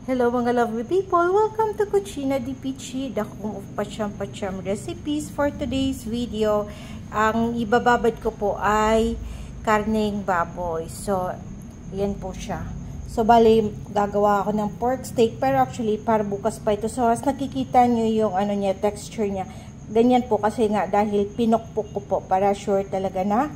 Hello mga lovely people! Welcome to Cucina di Pichi, the home of pacham-pacham recipes. For today's video, ang ibababad ko po ay karneng baboy. So, yan po siya. So, bali, gagawa ako ng pork steak, pero actually, para bukas pa ito. So, as nakikita nyo yung ano niya, texture niya, ganyan po kasi nga, dahil pinukpok ko po, para sure talaga na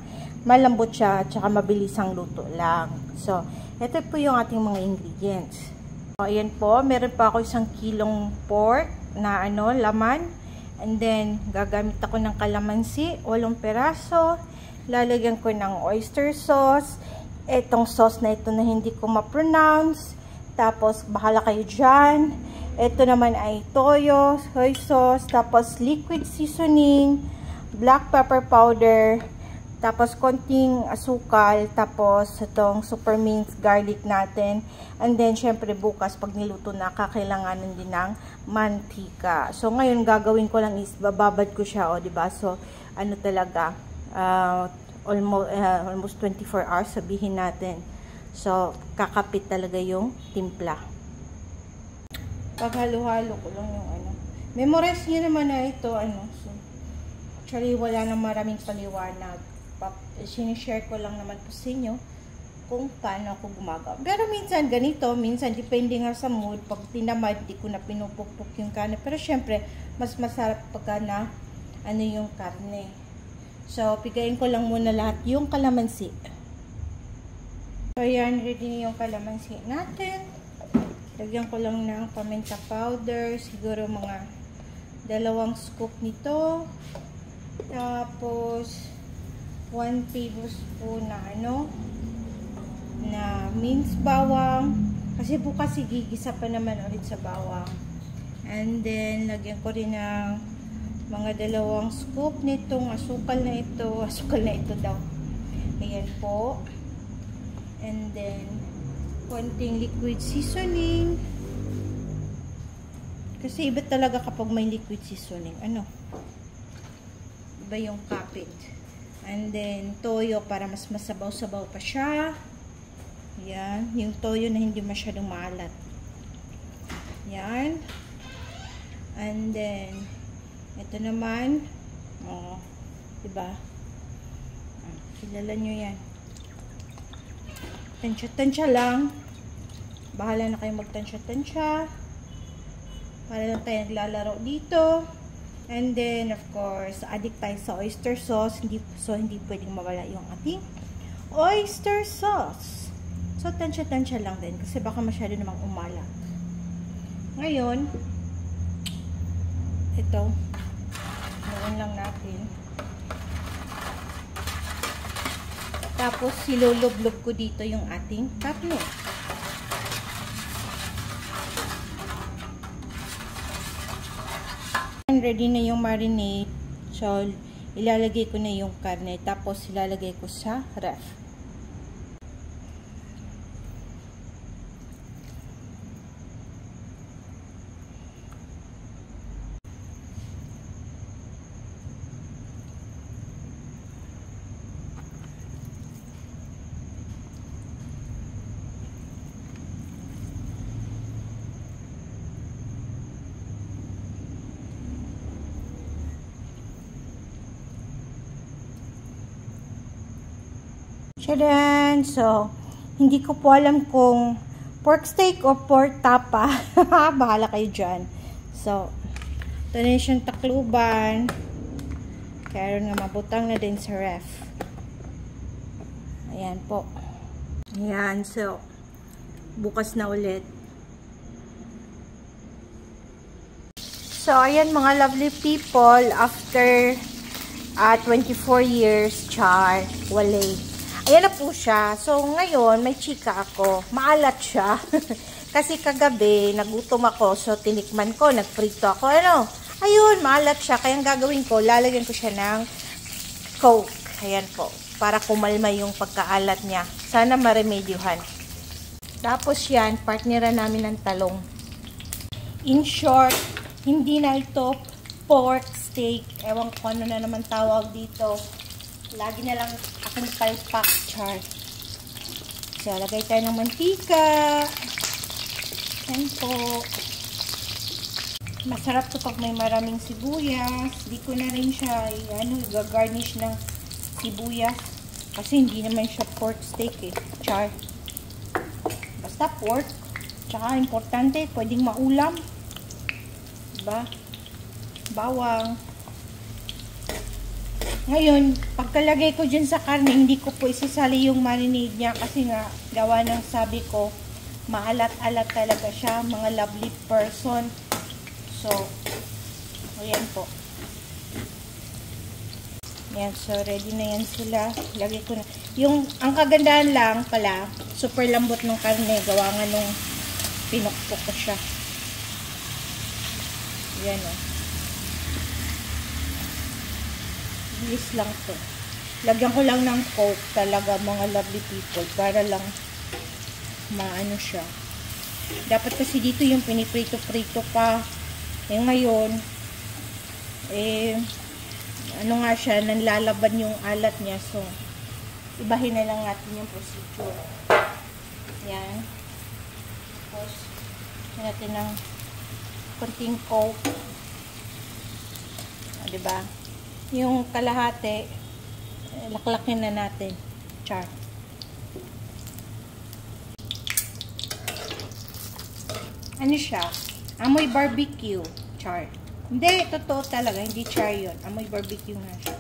malambot siya, at saka mabilis ang luto lang. So, ito po yung ating mga ingredients. Ayan po, meron pa ako 1 kilong pork na laman. And then, gagamit ako ng kalamansi, 8 peraso. Lalagyan ko ng oyster sauce. Etong sauce na ito na hindi ko ma-pronounce. Tapos, bahala kayo dyan. Ito naman ay toyo, soy sauce, tapos liquid seasoning, black pepper powder, tapos konting asukal, tapos itong super minced garlic natin. And then, syempre bukas pag niluto na, kakailanganin din ng mantika. So, ngayon gagawin ko lang is, bababad ko siya, diba? So, ano talaga, almost 24 hours, sabihin natin. So, kakapit talaga yung timpla. Pag halo-halo ko lang yung memorize nyo naman na ito, So, actually, wala nang maraming paliwanag. Sinishare ko lang naman po sa inyo kung paano ako gumagawa. Pero minsan ganito, minsan depende nga sa mood. Pag tinamad, di ko na pinupukpok yung karne. Pero syempre, mas masarap pagka na yung karne. So, pigayin ko lang muna lahat yung kalamansi. So, ayan, ready na yung kalamansi natin. Lagyan ko lang ng paminta powder. Siguro mga 2 scoop nito. Tapos 1 tablespoon na minced bawang, kasi bukas igigisa pa naman ulit sa bawang. And then lagyan ko rin ng mga 2 scoop nitong asukal na ito daw. Ayan po. And then konting liquid seasoning, kasi iba talaga kapag may liquid seasoning, iba yung kapit. And then, toyo para mas masabaw-sabaw pa siya. Yan. Yung toyo na hindi masyadong maalat. Yan. And then, ito naman. Diba? Kilala nyo yan. Tansya-tansya lang. Bahala na kayo magtansya-tansya. Para lang tayo naglalaro dito. And then, of course, addict tayo sa oyster sauce. Hindi pwedeng mawala yung ating oyster sauce. So, tansya-tansya lang din. Kasi baka masyado namang umalat. Ngayon, ito. Noon lang natin. Tapos, silulublob ko dito yung ating karne. Ready na yung marinade. So, ilalagay ko na yung karne. Tapos, ilalagay ko sa ref. Tadaan! So, hindi ko po alam kung pork steak o pork tapa. Bahala kayo dyan. So, ito na yung takluban. Kaya nga mabutang na din sa ref. Ayan po. Ayan. So, bukas na ulit. So, ayan mga lovely people. After 24 years, char, walay. Ayan na po siya. So, ngayon, may chika ako. Maalat siya. Kasi kagabi, nagutom ako. So, tinikman ko. Nagprito ako. Ayun, maalat siya. Kaya ang gagawin ko, lalagyan ko siya ng Coke. Ayan po. Para kumalma yung pagkaalat niya. Sana maremedyohan. Tapos yan, partneran namin ng talong. In short, hindi na ito pork steak. Ewan ko ano na naman tawag dito. Lagi na lang akong palpak char. So, lagay tayo ng mantika. Yan po. Masarap to pag may maraming sibuyas. Di ko na rin siya gagarnish ng sibuyas. Kasi hindi naman siya pork steak eh. Char. Basta pork. Tsaka importante, pwedeng maulam. Diba? Bawang. Ngayon, pagkalagay ko dyan sa karne, hindi ko po isasali yung marinade niya kasi nga, gawa ng sabi ko, maalat-alat talaga siya, mga lovely person. So, ayan po. Yan, so ready na yan sila. Lagay ko na. Ang kagandahan lang pala, super lambot ng karne, gawa nga nung pinukpok ko siya. Yan o. Bilis lang to. Lagyan ko lang ng coke talaga mga lovely people para lang maano siya. Dapat kasi dito yung piniprito-prito pa. Ngayon ano nga siya, nanlalaban yung alat niya. So, ibahin na lang natin yung procedure. Yan. Tapos, natin ng konting coke. Diba? Yung kalahati, laklakin na natin. Char. Ano siya? Amoy barbecue. Char. Hindi, totoo talaga. Hindi char yun. Amoy barbecue nga siya.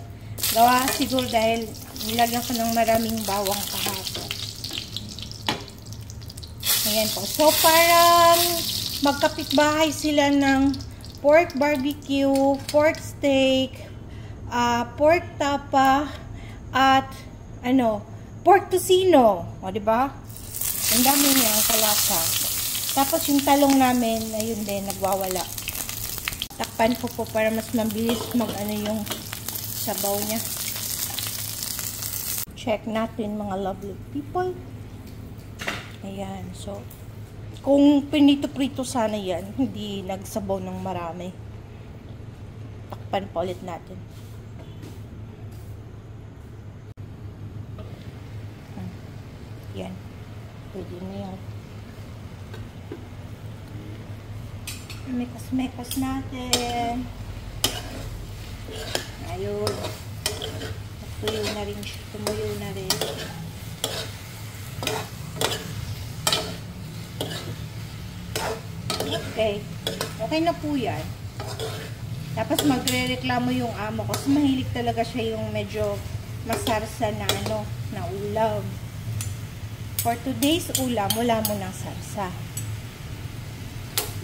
Gawa siguro dahil nilagyan ko ng maraming bawang kahapon. Ayan po. So, parang magkapitbahay sila ng pork barbecue, pork steak, pork tapa, at pork tocino. O, diba? Ang dami niya ang kalasa. Tapos yung talong namin, ayun din, nagwawala. Takpan ko po para mas mabilis yung sabaw niya. Check natin mga lovely people. Ayan, so kung pinito-prito sana yan, hindi nagsabaw ng marami. Takpan pa ulit natin. Yan. Pwede na yan. Mekas-mekas natin. Ayun. Tuyo na rin siya. Tumuyo na rin. Okay. Okay na po yan. Tapos magre-reklamo yung amo ko. Kasi mahilig talaga siya yung medyo masarsa na na ulam. For today's ulam, wala mo ng sarsa.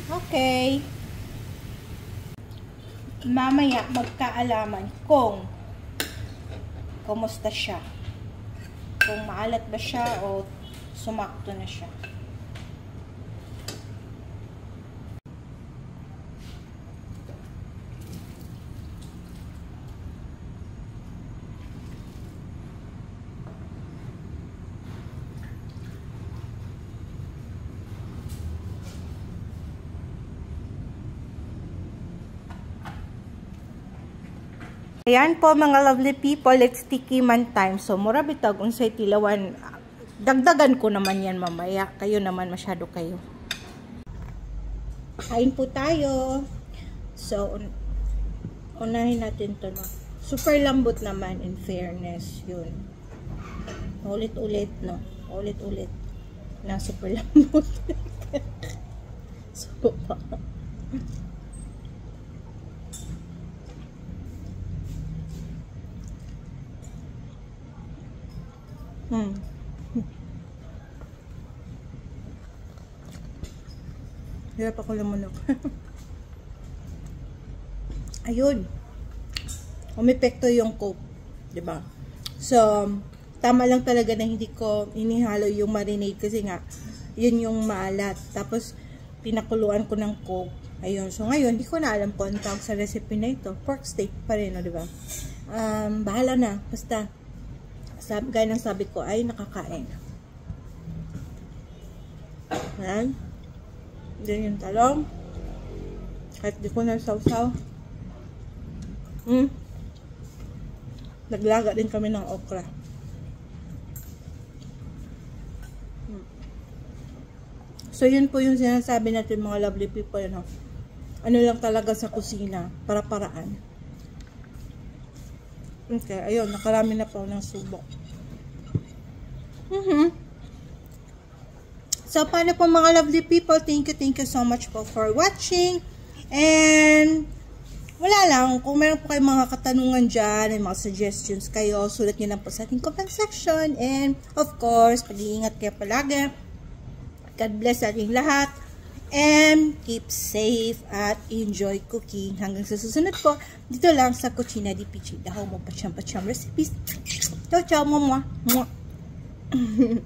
Okay. Mamaya magkaalaman kung kumusta siya. Kung maalat ba siya o sumakto na siya. Ayan po mga lovely people, it's tikiman time. So, mura bitag unsay tilawan. Dagdagan ko naman yan mamaya. Kayo naman masyado kayo. Kain po tayo. So, unahin natin to no. Super lambot naman in fairness. Yun. Ulit-ulit no. Ulit-ulit. Na super lambot. So, Hirap ako lamunok. Ayun. Umepekto yung coke. Diba? So, tama lang talaga na hindi ko inihalo yung marinade kasi nga, yun yung maalat. Tapos, pinakuluan ko ng coke. Ayun. So, ngayon, hindi ko na alam po ang tawag sa recipe na ito. Pork steak pa rin, diba? Bahala na. Basta, gaya ng sabi ko ay nakakain. Ayan. Then yung talong. Kahit di ko na sausaw. Naglaga din kami ng okra. So, yun po yung sinasabi natin mga lovely people, no? Ano lang talaga sa kusina, para-paraan. Okay, ayun, nakarami na po ng subok. So, paano po mga lovely people? Thank you so much po for watching. And, wala lang, kung meron po kayong mga katanungan dyan, may mga suggestions kayo, sulat nyo lang po sa ating comment section. And, of course, pag-iingat kayo palagi. God bless sa ating lahat. And, keep safe at enjoy cooking. Hanggang sa susunod po, dito lang sa Cucina di Pichi. The home of Pacham Recipes. Ciao, ciao, mwah, mwah.